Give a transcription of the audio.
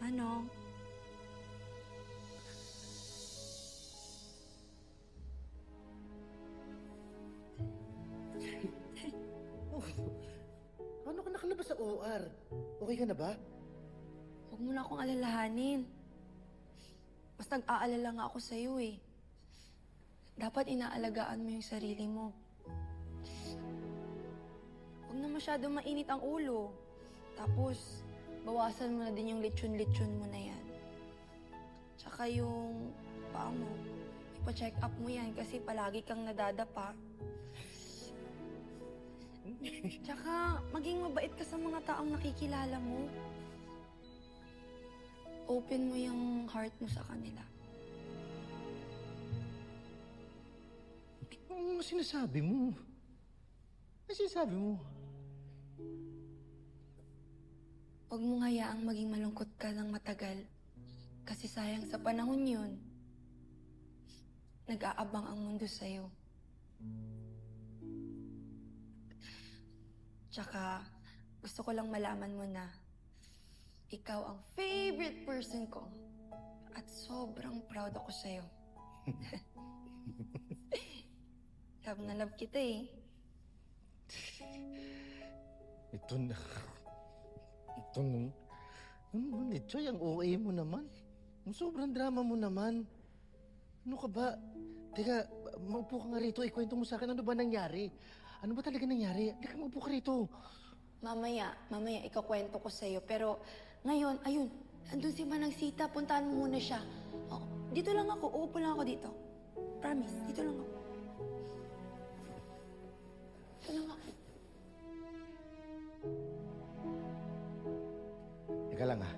Manong, Oh, paano ka nakalabas sa OR? Okay ka na ba? huwag mo na akong alalahanin. Mas nag-aalala nga ako sa'yo eh. Dapat inaalagaan mo yung sarili mo. Huwag na masyadong mainit ang ulo. Tapos, bawasan mo na din yung lechon-lechon mo na yan. Tsaka yung paa mo, ipa-check up mo yan kasi palagi kang nadadapa. Tsaka, maging mabait ka sa mga taong nakikilala mo. Open mo yung heart mo sa kanila. Ano sinasabi mo? Ano sinasabi mo? Huwag mong hayaang maging malungkot ka ng matagal. Kasi sayang sa panahon yun. Nag-aabang ang mundo sa'yo. Tsaka, gusto ko lang malaman mo na ikaw ang favorite person ko. At sobrang proud ako sa'yo. Love na love kita eh. Ito na. Ito na. Ano ba, Choy? Ang OA mo naman. Ang sobrang drama mo naman. Ano ka ba? Teka, maupo ka nga rito. Ikwento mo sa akin, ano ba nangyari? Ano ba talaga nangyari? Teka, maupo ka rito. Mamaya, ikakwento ko sa'yo. Pero ngayon, ayun, andun si Manang Sita. Puntahan mo muna siya. Oh, dito lang ako. Uupo lang ako dito. Promise, dito lang ako. Dito lang ako. Teka lang ha.